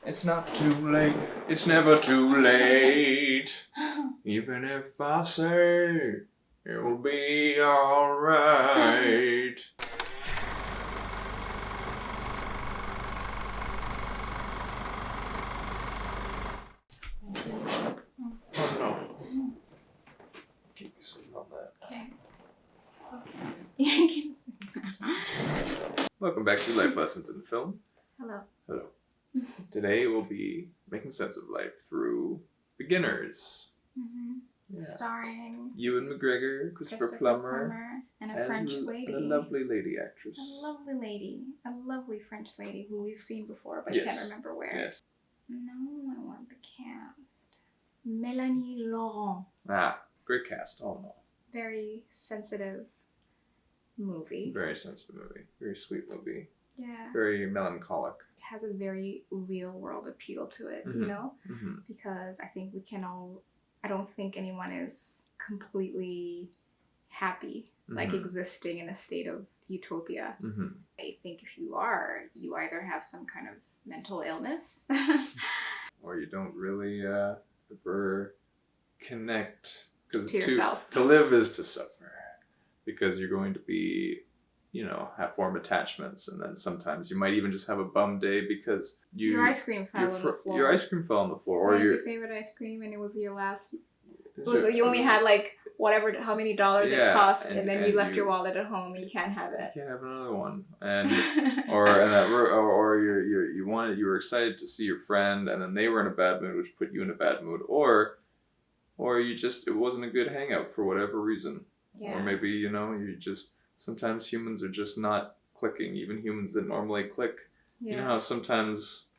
It's not too late. It's never too late. Even if I say it will be alright. Oh no. Keep you sitting on that. Okay. It's okay. You can sit down. Welcome back to Life Lessons in Film. Hello. Hello. Today we'll be making sense of life through beginners. Mm-hmm. Yeah. Starring Ewan McGregor, Christopher Plummer, and a French lady. And a lovely lady actress. A lovely French lady who we've seen before, but Yes. I can't remember where. Yes. No, I want the cast. Melanie, Laurent. Ah, great cast. Oh no. Very sensitive movie. Very sensitive movie. Very sweet movie. Yeah. Very melancholic. It has a very real world appeal to it, Mm-hmm. you know? Mm-hmm. Because I think I don't think anyone is completely happy, like existing in a state of utopia. Mm-hmm. I think if you are, you either have some kind of mental illness. Or you don't really ever connect. Because to yourself. To live is to suffer. Because you're going to be, have form attachments. And then sometimes you might even just have a bum day because your ice cream fell on the floor. Your ice cream fell on the floor. What was your favorite ice cream and it was your last... you only had like how many dollars it cost, and then you left your wallet at home and you can't have it. You can't have another one. And you were excited to see your friend and then they were in a bad mood, which put you in a bad mood. Or it wasn't a good hangout for whatever reason. Yeah. Or maybe, sometimes humans are just not clicking, even humans that normally click. Yeah. You know how sometimes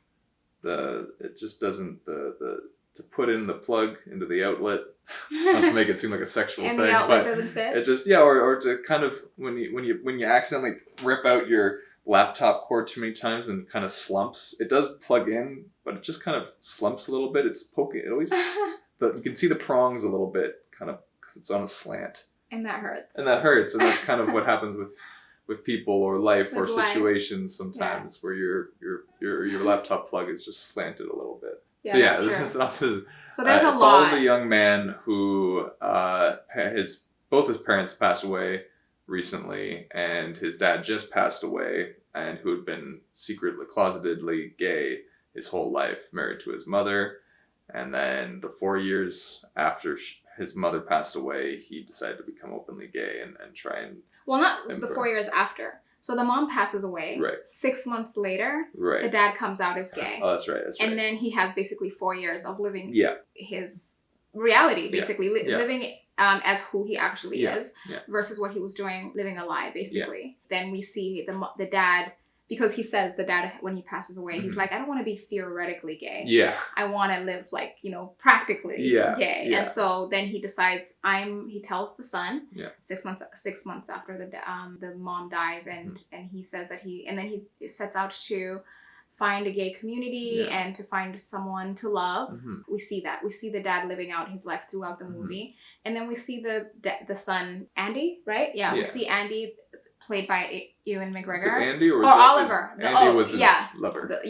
it just doesn't, to put in the plug into the outlet, not to make it seem like a sexual and thing, the outlet but doesn't fit? it just, or to kind of, when you accidentally rip out your laptop cord too many times and kind of slumps, it does plug in, but it just kind of slumps a little bit. It's poking, it always, but you can see the prongs a little bit, kind of, because it's on a slant. And that hurts. And that's kind of what happens with people or life or situations sometimes, where your laptop plug is just slanted a little bit. Yeah, so this synopsis. So there's a lot. Follows a young man who both his parents passed away recently, and his dad just passed away, and who had been secretly, closetedly gay his whole life, married to his mother. And then the 4 years after his mother passed away, he decided to become openly gay and try and... Well, not the 4 years after. So the mom passes away. Right. 6 months later, right. The dad comes out as gay. Oh, that's right. And then he has basically 4 years of living his reality, basically. Living as who he actually is versus what he was doing, living a lie, basically. Yeah. Then we see the dad... Because he says the dad, when he passes away, he's like, I don't want to be theoretically gay. Yeah. I want to live practically gay. Yeah. And so then he decides he tells the son 6 months after the mom dies, and he says that he sets out to find a gay community and to find someone to love. Mm-hmm. We see the dad living out his life throughout the movie. And then we see the son, Andy, right? Yeah. We see Andy, played by Ewan McGregor. Is it Andy or Oliver? Andy was his lover.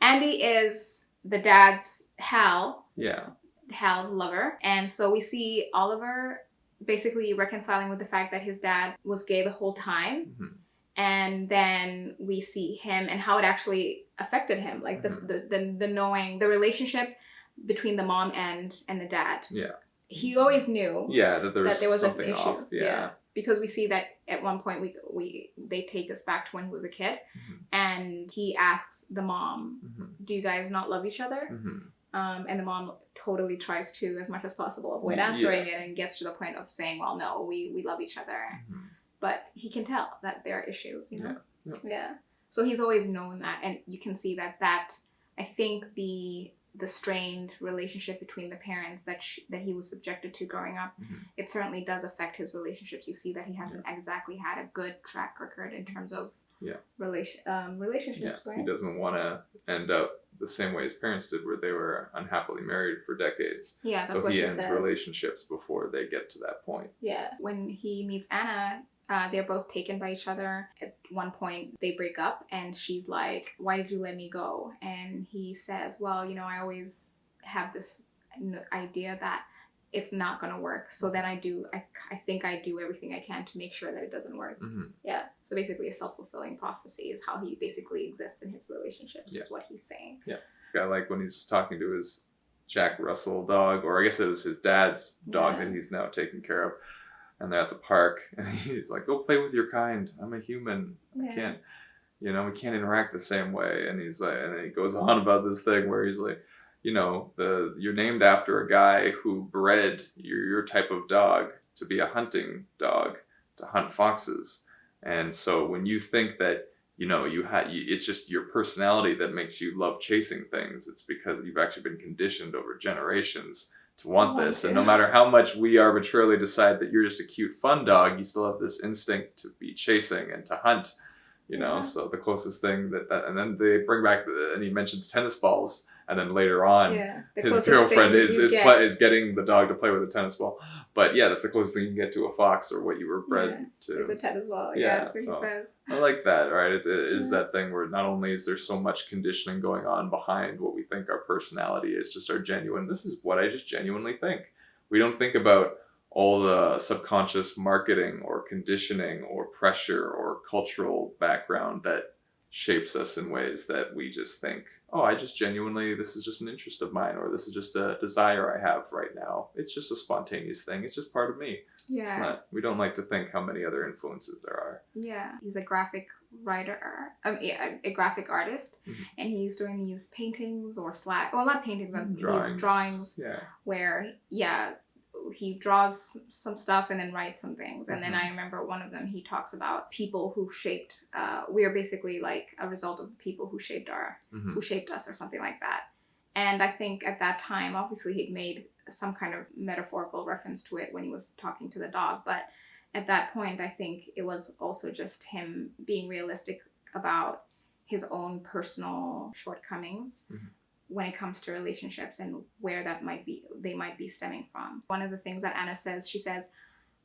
Andy is the dad's Hal. Yeah. Hal's lover. And so we see Oliver basically reconciling with the fact that his dad was gay the whole time. Mm-hmm. And then we see him and how it actually affected him. Like the knowing, the relationship between the mom and the dad. Yeah. He always knew that there was an issue. Off. Yeah. Because we see that at one point they take us back to when he was a kid, and he asks the mom, "Do you guys not love each other?" And the mom totally tries to, as much as possible, avoid answering it, and gets to the point of saying, "Well, no, we love each other," but he can tell that there are issues, Yeah. So he's always known that, and you can see that I think the strained relationship between the parents that he was subjected to growing up, it certainly does affect his relationships. You see that he hasn't exactly had a good track record in terms of relationships, right? He doesn't want to end up the same way his parents did, where they were unhappily married for decades. Yeah, that's what he says. So he ends relationships before they get to that point. Yeah. When he meets Anna, they're both taken by each other. At one point, they break up, and she's like, "Why did you let me go?" And he says, "Well, I always have this idea that it's not gonna work. So then I think I do everything I can to make sure that it doesn't work." Yeah. So basically, a self-fulfilling prophecy is how he basically exists in his relationships. Is what he's saying. Yeah. I like when he's talking to his Jack Russell dog, or I guess it was his dad's dog that he's now taking care of. And they're at the park, and he's like, "Go play with your kind. I'm a human. I can't, we can't interact the same way." And he's like, and then he goes on about this thing where he's like, you're named after a guy who bred your type of dog to be a hunting dog, to hunt foxes. And so when you think that, it's just your personality that makes you love chasing things, it's because you've actually been conditioned over generations to want this. And no matter how much we arbitrarily decide that you're just a cute fun dog, you still have this instinct to be chasing and to hunt, so the closest thing that and then they bring back and he mentions tennis balls, and then later on his girlfriend is getting the dog to play with a tennis ball. But that's the closest thing you can get to a fox, or what you were bred to. Is a tennis ball. That's what he says. I like that, right? It is that thing where not only is there so much conditioning going on behind what we think our personality is, just our genuine, this is what I just genuinely think. We don't think about all the subconscious marketing or conditioning or pressure or cultural background that shapes us in ways that we just think, oh, I just genuinely, this is just an interest of mine, or this is just a desire I have right now. It's just a spontaneous thing. It's just part of me. Yeah. It's not, we don't like to think how many other influences there are. Yeah. He's a graphic writer, a graphic artist, and he's doing these paintings or not paintings, but these drawings where, he draws some stuff and then writes some things. And then I remember one of them, he talks about people who shaped, we are basically like a result of the people who shaped who shaped us, or something like that. And I think at that time, obviously he'd made some kind of metaphorical reference to it when he was talking to the dog. But at that point, I think it was also just him being realistic about his own personal shortcomings when it comes to relationships and where they might be stemming from. One of the things that Anna says, she says,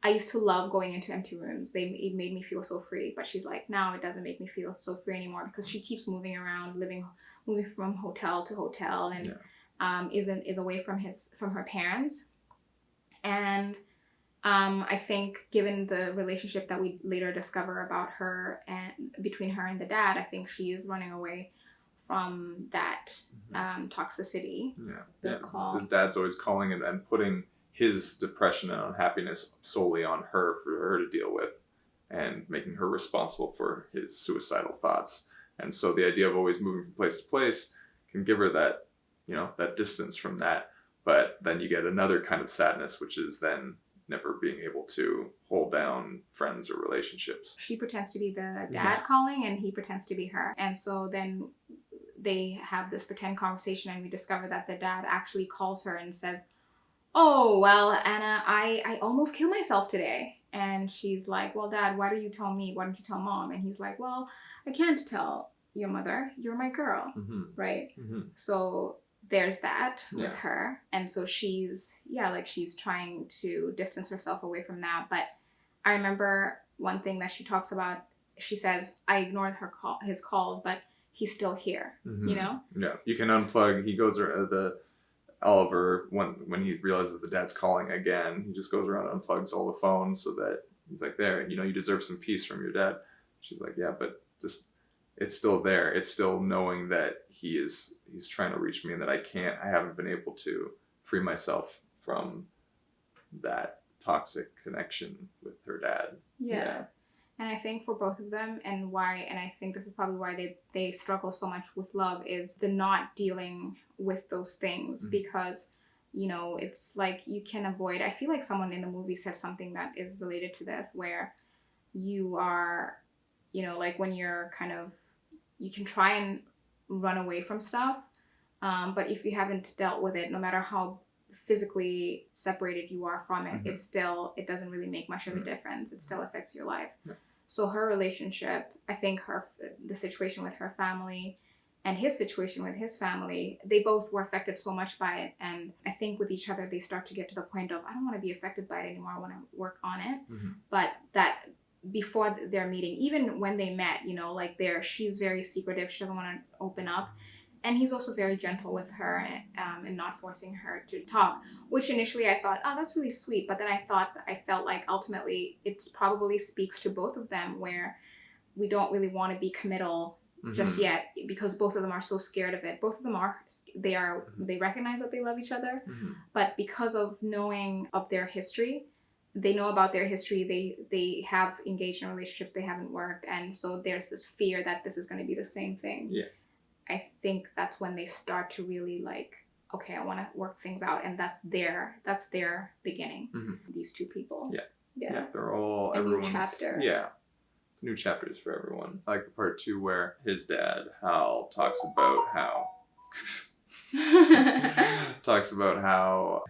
"I used to love going into empty rooms. It made me feel so free." But she's like, now it doesn't make me feel so free anymore, because she keeps moving around, moving from hotel to hotel, and is away from her parents. And I think given the relationship that we later discover about her and between her and the dad, I think she is running away from that toxicity. The dad's always calling and putting his depression and unhappiness solely on her, for her to deal with, and making her responsible for his suicidal thoughts. And so the idea of always moving from place to place can give her that, that distance from that. But then you get another kind of sadness, which is then never being able to hold down friends or relationships. She pretends to be the dad calling, and he pretends to be her. And so then they have this pretend conversation, and we discover that the dad actually calls her and says, "Oh, well, Anna, I almost killed myself today." And she's like, "Well, Dad, why don't you tell me? Why don't you tell Mom?" And he's like, "Well, I can't tell your mother. You're my girl." Right? So there's that with her. And so she's trying to distance herself away from that. But I remember one thing that she talks about, she says, "I ignored his calls, but he's still here." Yeah, you can unplug. He goes around Oliver, when he realizes the dad's calling again, he just goes around and unplugs all the phones, so that he's like, "There, you deserve some peace from your dad." She's like, "Yeah, but just, it's still there. It's still knowing that he's trying to reach me, and that I haven't been able to free myself from that toxic connection with her dad." Yeah. And I think for both of them, and I think this is probably why they struggle so much with love, is the not dealing with those things, because, it's like you can avoid. I feel like someone in the movie said something that is related to this, where you are, like when you're you can try and run away from stuff, but if you haven't dealt with it, no matter how physically separated you are from it, it doesn't really make much of a difference. It still affects your life. So her relationship, I think the situation with her family and his situation with his family, they both were affected so much by it. And I think with each other, they start to get to the point of, I don't want to be affected by it anymore. I want to work on it. But that before their meeting, even when they met, you know, like she's very secretive. She doesn't want to open up. And he's also very gentle with her and not forcing her to talk, which initially I thought, oh, that's really sweet. But then I felt like ultimately it probably speaks to both of them, where we don't really want to be committal just yet, because both of them are so scared of it. Both of them they recognize that they love each other, but because of knowing of their history, they know about their history. They have engaged in relationships, they haven't worked. And so there's this fear that this is going to be the same thing. Yeah. I think that's when they start to really like, okay, I want to work things out. And that's their beginning. These two people. Yeah. They're all a new chapter. Yeah. It's new chapters for everyone. I like the part too where his dad, Hal, talks about how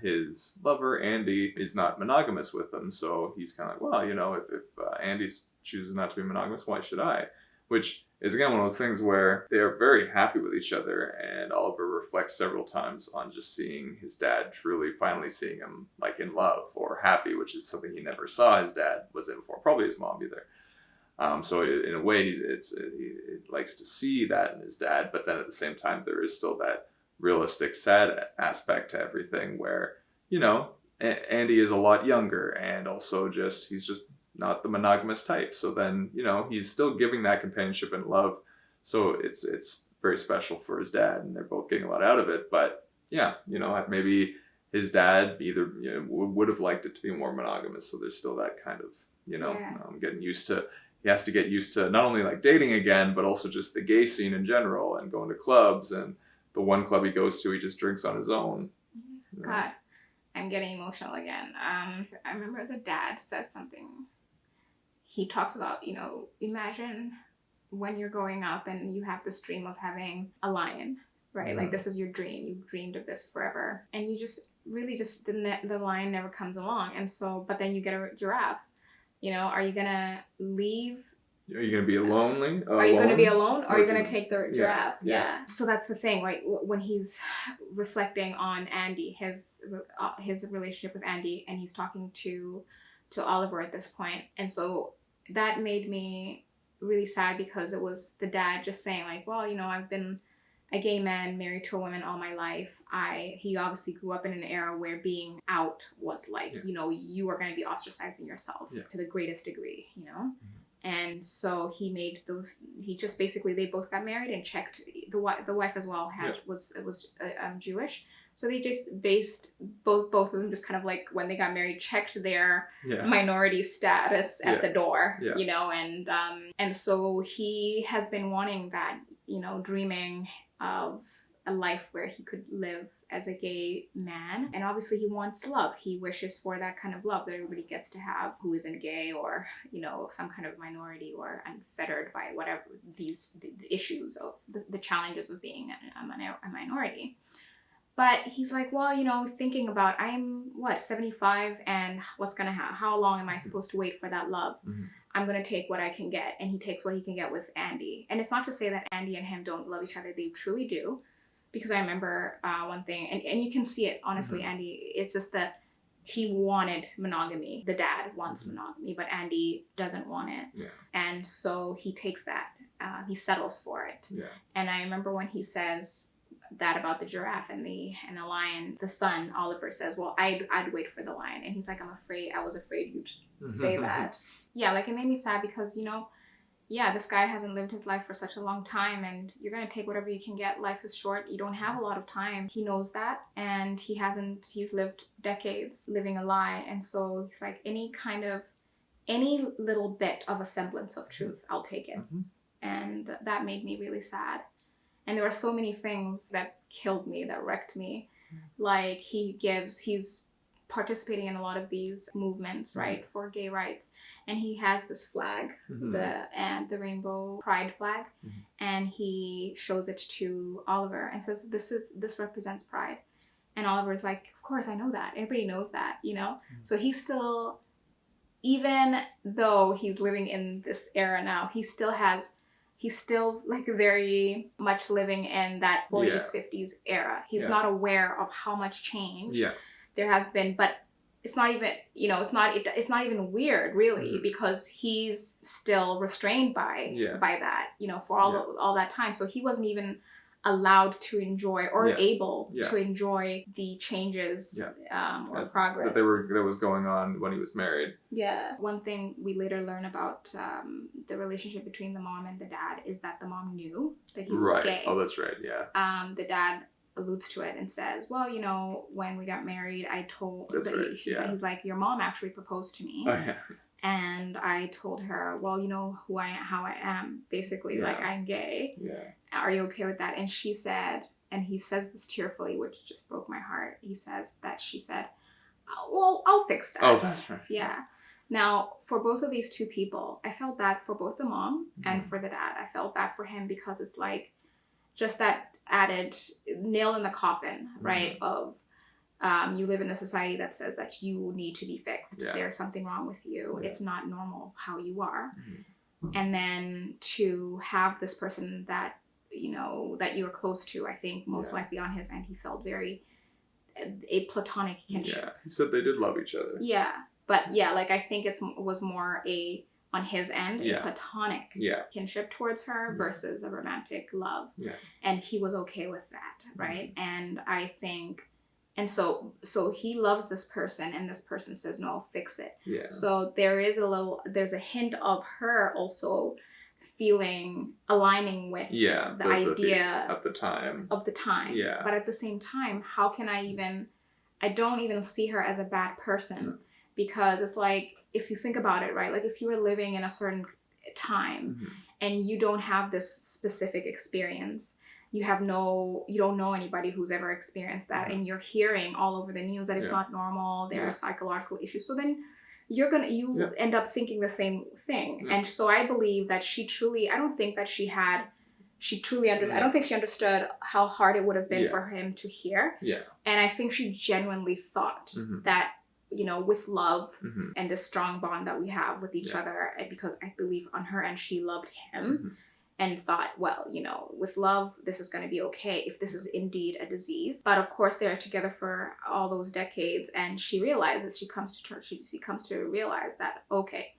his lover, Andy, is not monogamous with him. So he's kind of like, well, you know, if Andy chooses not to be monogamous, why should I? Which is, again, one of those things where they are very happy with each other, and Oliver reflects several times on just seeing his dad, truly finally seeing him like in love or happy, which is something he never saw his dad was in before, probably his mom either. So in a way, he likes to see that in his dad, but then at the same time, there is still that realistic, sad aspect to everything where, you know, Andy is a lot younger, and also he's just not the monogamous type. So then, you know, he's still giving that companionship and love. So it's very special for his dad, and they're both getting a lot out of it. But yeah, you know, maybe his dad either, you know, would have liked it to be more monogamous. So there's still that kind of, you know, getting used to. He has to get used to not only like dating again, but also just the gay scene in general, and going to clubs. And the one club he goes to, he just drinks on his own. God, I'm getting emotional again. I remember the dad says something. He talks about, you know, imagine when you're growing up and you have this dream of having a lion, right? Like, this is your dream. You've dreamed of this forever. And you just really the lion never comes along. And so, but then you get a giraffe. You know, are you going to leave? Are you going to be lonely? Are you going to be alone? Or are you going to take the giraffe? Yeah. So that's the thing, right? When he's reflecting on Andy, his relationship with Andy, and he's talking to Oliver at this point. And so that made me really sad, because it was the dad just saying like, well, you know, I've been a gay man married to a woman all my life. He obviously grew up in an era where being out was like, you know, you are going to be ostracizing yourself to the greatest degree, you know? And so he just basically, they both got married and checked, the wife as well was Jewish. So they just based both of them just kind of like, when they got married, checked their minority status at the door, you know, and so he has been wanting that, you know, dreaming of a life where he could live as a gay man. And obviously he wants love. He wishes for that kind of love that everybody gets to have who isn't gay, or, you know, some kind of minority, or unfettered by whatever the issues of the challenges of being a minority. But he's like, well, you know, thinking about, I'm 75, and how long am I supposed to wait for that love? I'm going to take what I can get. And he takes what he can get with Andy. And it's not to say that Andy and him don't love each other. They truly do. Because I remember one thing, and you can see it, honestly, Andy, it's just that he wanted monogamy. The dad wants monogamy, but Andy doesn't want it. Yeah. And so he takes that. He settles for it. Yeah. And I remember when he says that about the giraffe and the lion, the son, Oliver, says, well, I'd wait for the lion. And he's like, I was afraid you'd say that. Yeah, like, it made me sad, because, you know, this guy hasn't lived his life for such a long time, and you're going to take whatever you can get. Life is short. You don't have a lot of time. He knows that, and he's lived decades living a lie. And so he's like, any little bit of a semblance of truth, I'll take it. And that made me really sad. And there were so many things that killed me, that wrecked me. Like, he's participating in a lot of these movements, right, for gay rights. And he has this flag, the rainbow pride flag, and he shows it to Oliver and says, this represents pride. And Oliver's like, of course, I know that. Everybody knows that, you know? So he's still, even though he's living in this era now, he's still like very much living in that 40s, 50s era. He's not aware of how much change there has been, but it's not even, it's not even weird really, because he's still restrained by that, for all that time. So he wasn't even allowed to enjoy or able to enjoy the changes or progress that was going on when he was married. Yeah. One thing we later learn about the relationship between the mom and the dad is that the mom knew that he was gay. Oh, that's right. Yeah. The dad alludes to it and says, well, when we got married, I told... He's like, your mom actually proposed to me. Oh, yeah. And I told her, well, how I am. Basically, like, I'm gay. Yeah. Are you okay with that? And she said, and he says this tearfully, which just broke my heart. He says that she said, well, I'll fix that. Oh, that's right. Yeah. Now, for both of these two people, I felt bad for both the mom and for the dad. I felt bad for him because it's like just that added nail in the coffin, right? Of you live in a society that says that you need to be fixed. Yeah. There's something wrong with you. Yeah. It's not normal how you are. And then to have this person that, that you were close to, I think most likely on his end, he felt very a platonic kinship. Yeah, he said they did love each other. Yeah. But I think it was more on his end, a platonic kinship towards her versus a romantic love. Yeah. And he was okay with that, right? And I think, and so he loves this person, and this person says, no, I'll fix it. Yeah. So there's a hint of her also aligning with the idea at the time. Of the time. Yeah. But at the same time, how can I don't even see her as a bad person, because it's like, if you think about it, right? Like if you were living in a certain time and you don't have this specific experience, you don't know anybody who's ever experienced that, and you're hearing all over the news that it's not normal, there are psychological issues. So then you end up thinking the same thing. And so I believe that I don't think she understood how hard it would have been for him to hear. Yeah. And I think she genuinely thought that, with love and this strong bond that we have with each other, because I believe on her end, she loved him and thought, well, with love, this is going to be okay if this is indeed a disease. But of course, they're together for all those decades, and she realizes, she comes to realize that, okay,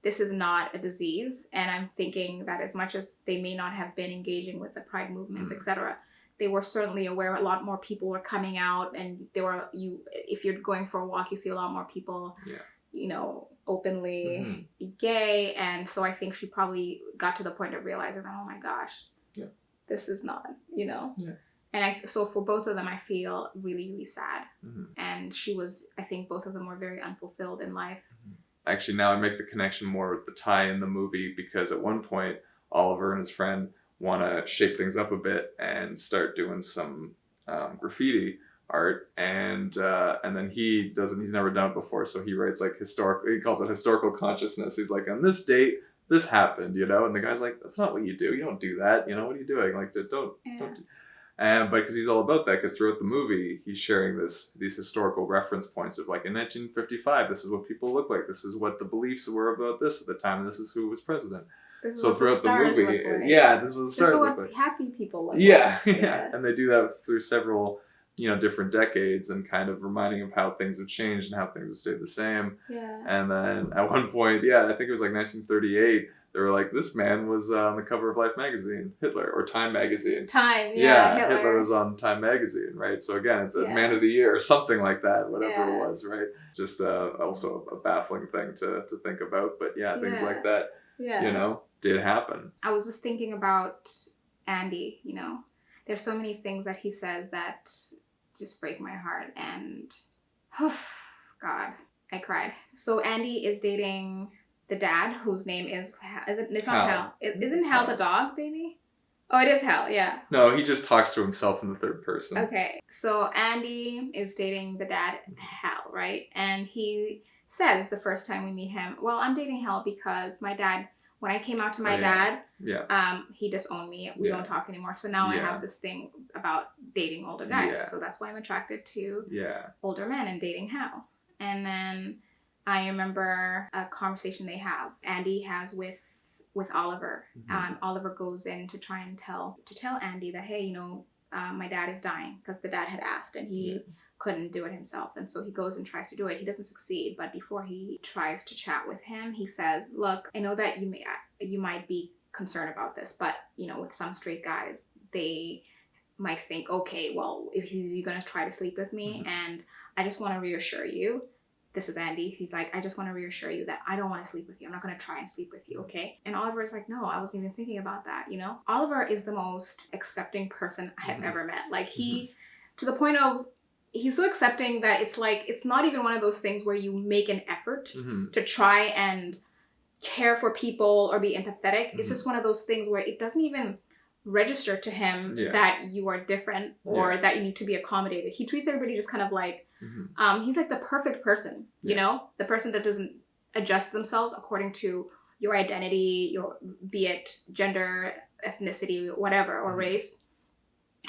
this is not a disease. And I'm thinking that as much as they may not have been engaging with the pride movements, etc., they were certainly aware a lot more people were coming out, and if you're going for a walk, you see a lot more people, openly gay. And so I think she probably got to the point of realizing that, oh my gosh, this is not, And so for both of them, I feel really, really sad. And I think both of them were very unfulfilled in life. Actually, now I make the connection more with the tie in the movie, because at one point, Oliver and his friend want to shake things up a bit and start doing some graffiti art, and then he's never done it before, so he writes like he calls it historical consciousness. He's like, on this date, this happened, and the guy's like, that's not what you do. You don't do that. What are you doing? Like, don't do. But because he's all about that, because throughout the movie, he's sharing these historical reference points of like, in 1955, this is what people look like. This is what the beliefs were about this at the time. And this is who was president. So throughout the movie, this is what the stars look like. Happy people look like. Yeah. And they do that through several, different decades, and kind of reminding of how things have changed and how things have stayed the same. Yeah. And then at one point, I think it was like 1938, they were like, this man was on the cover of Life magazine, Hitler, or Time magazine. Time, Hitler was on Time magazine, right? So again, it's a Man of the Year or something like that, whatever it was, right? Just also a baffling thing to think about, but things like that, did happen. I was just thinking about Andy, there's so many things that he says that just break my heart, and God, I cried. So Andy is dating the dad, whose name it's not Hal. Isn't Hal the dog, baby? Oh, it is Hal, yeah. No, he just talks to himself in the third person. Okay, so Andy is dating the dad, Hal, right? And he says the first time we meet him, well, I'm dating Hal because my dad, when I came out to my dad, he disowned me. We don't talk anymore. So now I have this thing about dating older guys. Yeah. So that's why I'm attracted to older men and dating Hal. And then I remember a conversation Andy has with Oliver. Oliver goes in to try and tell Andy that, hey, my dad is dying, because the dad had asked, and he couldn't do it himself. And so he goes and tries to do it. He doesn't succeed. But before he tries to chat with him, he says, look, I know that you might be concerned about this, but, you know, with some straight guys, they might think, okay, well, if he's going to try to sleep with me, and I just want to reassure you, this is Andy. He's like, I just want to reassure you that I don't want to sleep with you. I'm not going to try and sleep with you, okay? And Oliver is like, no, I wasn't even thinking about that, you know? Oliver is the most accepting person I have ever met. Like, to the point of, he's so accepting that it's like, it's not even one of those things where you make an effort to try and care for people or be empathetic. It's just one of those things where it doesn't even register to him that you are different or that you need to be accommodated. He treats everybody just kind of like, he's like the perfect person, you know, the person that doesn't adjust themselves according to your identity, your, be it gender, ethnicity, whatever, or race.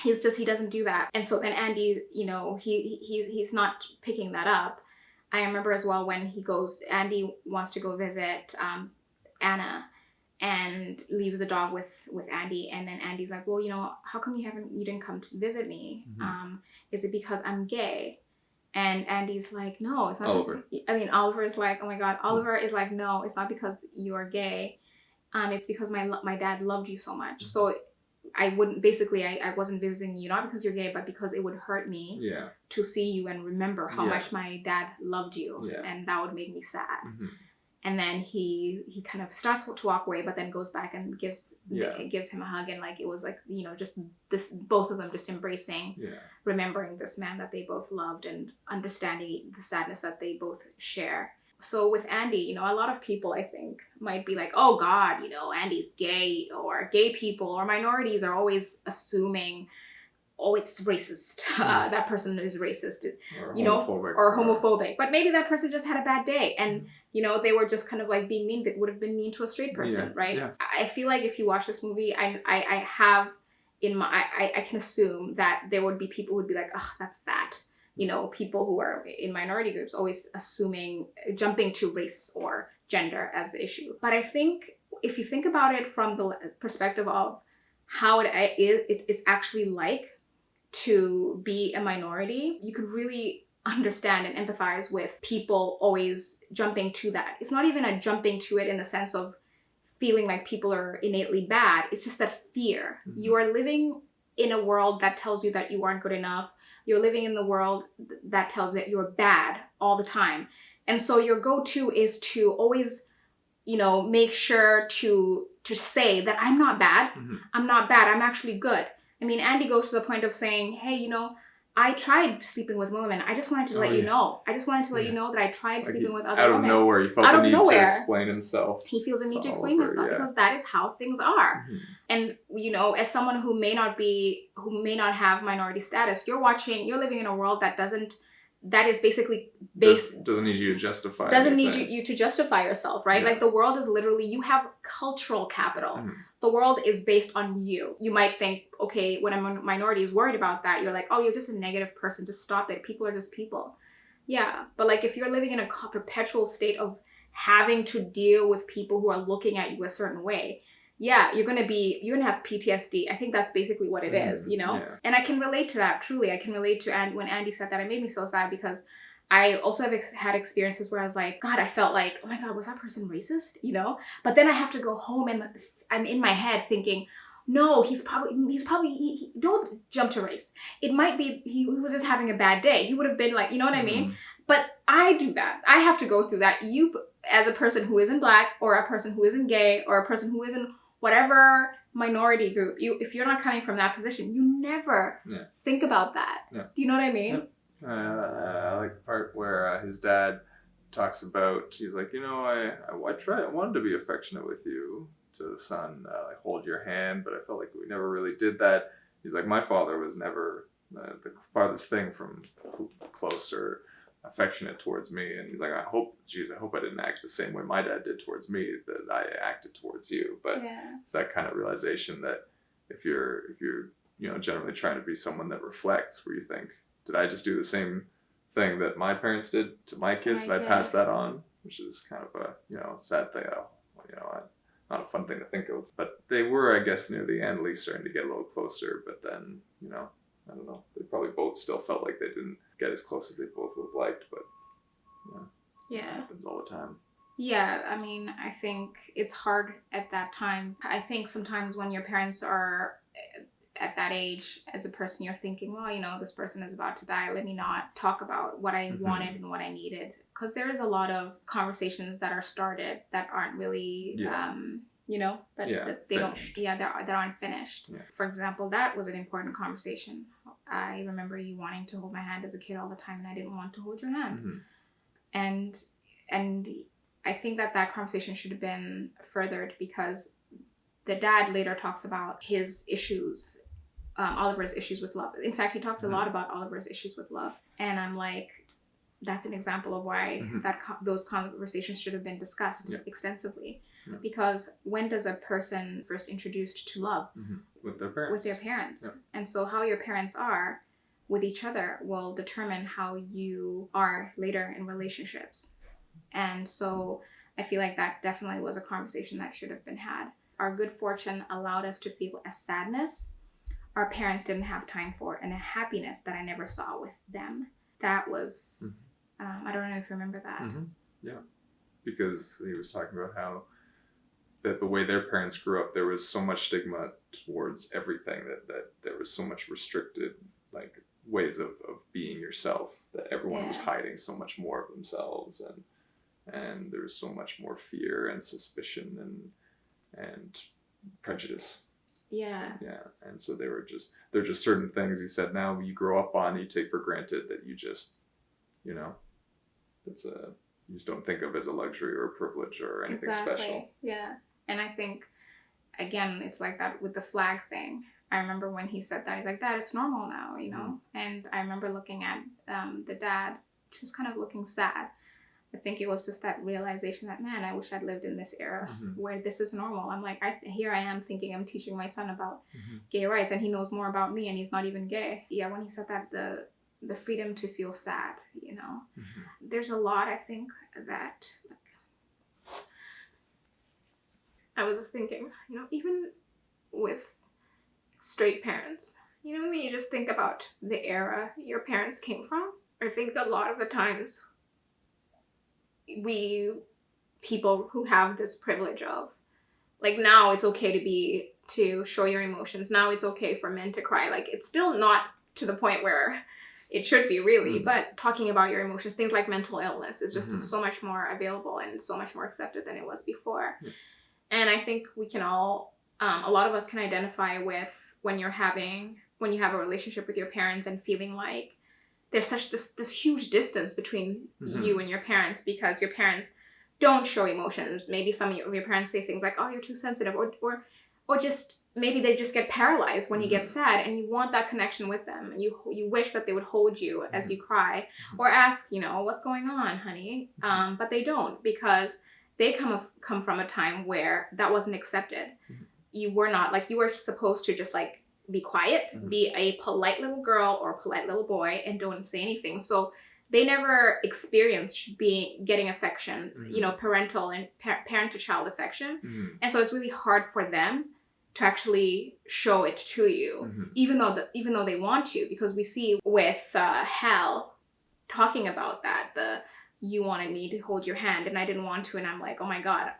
He doesn't do that. And so then Andy, you know, he's not picking that up. I remember as well when Andy wants to go visit Anna and leaves the dog with Andy. And then Andy's like, well, you know, how come you didn't come to visit me? Is it because I'm gay? And Andy's like, no, it's not. Oliver is like, oh my God. Oliver is like, no, it's not because you are gay. It's because my dad loved you so much. So I wasn't visiting you, not because you're gay, but because it would hurt me to see you and remember how much my dad loved you. And that would make me sad. And then he kind of starts to walk away, but then goes back and gives him a hug. And like, it was like, you know, just this, both of them just embracing, remembering this man that they both loved and understanding the sadness that they both share. So with Andy, you know, a lot of people I think might be like, oh God, you know, Andy's gay, or gay people or minorities are always assuming, oh, it's racist. That person is racist, or you know, or homophobic. But maybe that person just had a bad day, and you know, they were just kind of like being mean. That would have been mean to a straight person, right? Yeah. I feel like if you watch this movie, I can assume that there would be people who would be like, oh, that's that. You know, people who are in minority groups always jumping to race or gender as the issue. But I think if you think about it from the perspective of how it's actually like to be a minority, you could really understand and empathize with people always jumping to that. It's not even a jumping to it in the sense of feeling like people are innately bad. It's just that fear. You are living in a world that tells you that you aren't good enough. You're living in the world that tells that you're bad all the time. And so your go-to is to always, you know, make sure to say that I'm not bad. I'm not bad. I'm actually good. I mean, Andy goes to the point of saying, hey, you know, I tried sleeping with women. I just wanted to let you know. I just wanted to let you know that I tried sleeping with other women. Out of nowhere, he felt the need to explain himself. He feels the need to explain himself because that is how things are. And, you know, as someone who may not have minority status, you're living in a world that is basically based... Doesn't need you to justify Doesn't need you to justify yourself, right? Like, the world is literally... You have cultural capital. The world is based on you. You might think, okay, when a minority is worried about that, you're like, oh, you're just a negative person. Just stop it. People are just people. Yeah. But, like, if you're living in a perpetual state of having to deal with people who are looking at you a certain way... Yeah, you're gonna have PTSD. I think that's basically what it is, you know? Yeah. And I can relate to that, truly. I can relate to, and when Andy said that, it made me so sad because I also have had experiences where I was like, God, I felt like, oh my God, was that person racist? You know? But then I have to go home and I'm in my head thinking, no, he's probably don't jump to race. It might be, he was just having a bad day. He would have been like, you know what I mean? But I do that. I have to go through that. You, as a person who isn't Black or a person who isn't gay or a person who isn't whatever minority group, if you're not coming from that position, you never think about that. Yeah. Do you know what I mean? Yeah. I like the part where his dad talks about, he's like, you know, I wanted to be affectionate with you, to the son, like hold your hand, but I felt like we never really did that. He's like, my father was never the farthest thing from close or affectionate towards me, and he's like, I hope I didn't act the same way my dad did towards me that I acted towards you. But it's that kind of realization that if you're you know, generally trying to be someone that reflects, where you think, did I just do the same thing that my parents did to my kids? Did I pass that on? Which is kind of a, you know, sad thing. You know, not a fun thing to think of. But they were, I guess, near the end at least starting to get a little closer. But then, you know, I don't know. They probably both still felt like they didn't get as close as they both would have liked, but it Yeah. happens all the time. Yeah, I mean, I think it's hard at that time. I think sometimes when your parents are at that age, as a person, you're thinking, well, you know, this person is about to die. Let me not talk about what I wanted and what I needed. Because there is a lot of conversations that are started that aren't really, you know, that they finished. don't, that aren't finished. Yeah. For example, that was an important conversation. I remember you wanting to hold my hand as a kid all the time, and I didn't want to hold your hand. And I think that conversation should have been furthered, because the dad later talks about his issues, Oliver's issues with love. In fact, he talks a lot about Oliver's issues with love. And I'm like, that's an example of why those conversations should have been discussed extensively. Yeah. Because when does a person first introduced to love? With their parents. With their parents. Yeah. And so how your parents are with each other will determine how you are later in relationships. And so I feel like that definitely was a conversation that should have been had. Our good fortune allowed us to feel a sadness our parents didn't have time for, and a happiness that I never saw with them. That was, I don't know if you remember that. Yeah, because he was talking about how that the way their parents grew up, there was so much stigma towards everything, that there was so much restricted like ways of being yourself, that everyone was hiding so much more of themselves, and there was so much more fear and suspicion and prejudice. Yeah. And so they're just certain things, he said, now you grow up on, you take for granted, that you just, you know, you just don't think of as a luxury or a privilege or anything special. Yeah. And I think, again, it's like that with the flag thing. I remember when he said that, he's like, Dad, it's normal now, you know? And I remember looking at the dad, just kind of looking sad. I think it was just that realization that, man, I wish I'd lived in this era where this is normal. I'm like, here I am thinking I'm teaching my son about gay rights, and he knows more about me, and he's not even gay. Yeah, when he said that, the freedom to feel sad, you know. There's a lot, I think, that I was just thinking, you know, even with straight parents, you know, when you just think about the era your parents came from, I think a lot of the times people who have this privilege of, like, now it's okay to show your emotions. Now it's okay for men to cry. Like, it's still not to the point where it should be, really, but talking about your emotions, things like mental illness, is just so much more available and so much more accepted than it was before. And I think we can all, a lot of us can identify with when you have a relationship with your parents and feeling like there's such this huge distance between you and your parents, because your parents don't show emotions. Maybe some of your parents say things like, oh, you're too sensitive, or just maybe they just get paralyzed when you get sad, and you want that connection with them. You wish that they would hold you as you cry, or ask, you know, what's going on, honey? But they don't, because they come from a time where that wasn't accepted. You were not, like, you were supposed to just, like, be quiet, be a polite little girl or a polite little boy, and don't say anything. So they never experienced getting affection, you know, parental and parent to child affection. And so it's really hard for them to actually show it to you, even though they want to, because we see with Hal talking about that, you wanted me to hold your hand and I didn't want to, and I'm like, oh my God,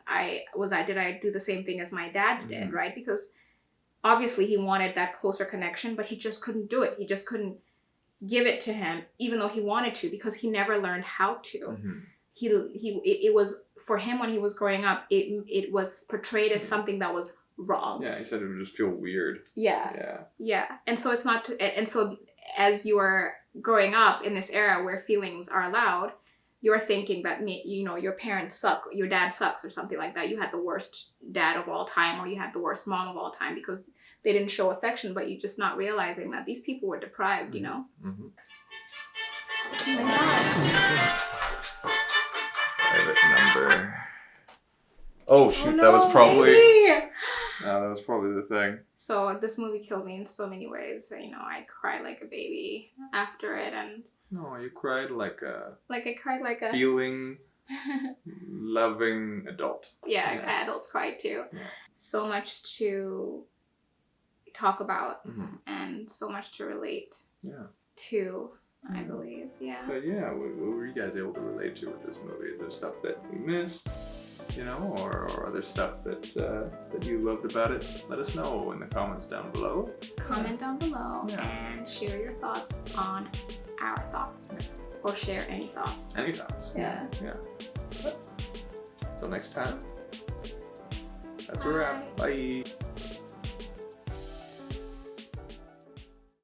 did I do the same thing as my dad did, right? Because obviously he wanted that closer connection, but he just couldn't do it. He just couldn't give it to him, even though he wanted to, because he never learned how to. It was, for him when he was growing up, it was portrayed as something that was wrong. Yeah, he said it would just feel weird. Yeah. And so it's not, and so as you are growing up in this era where feelings are allowed, you're thinking that, you know, your parents suck, your dad sucks, or something like that. You had the worst dad of all time, or you had the worst mom of all time, because they didn't show affection, but you're just not realizing that these people were deprived, you know? Oh my God. Private number. Oh shoot, oh, no, that was probably... baby. No, that was probably the thing. So this movie killed me in so many ways. You know, I cried like a baby after it, and... No, you cried like a... Like I cried like a... Feeling, loving adult. Yeah, adults cry too. Yeah. So much to talk about, and so much to relate to. I believe. Yeah. But yeah, what were you guys able to relate to with this movie? Is there stuff that we missed, you know, or other stuff that that you loved about it? Let us know in the comments down below. Comment down below and share your thoughts on our thoughts, or share any thoughts. Any thoughts? Yeah. Till next time. That's a wrap. Bye.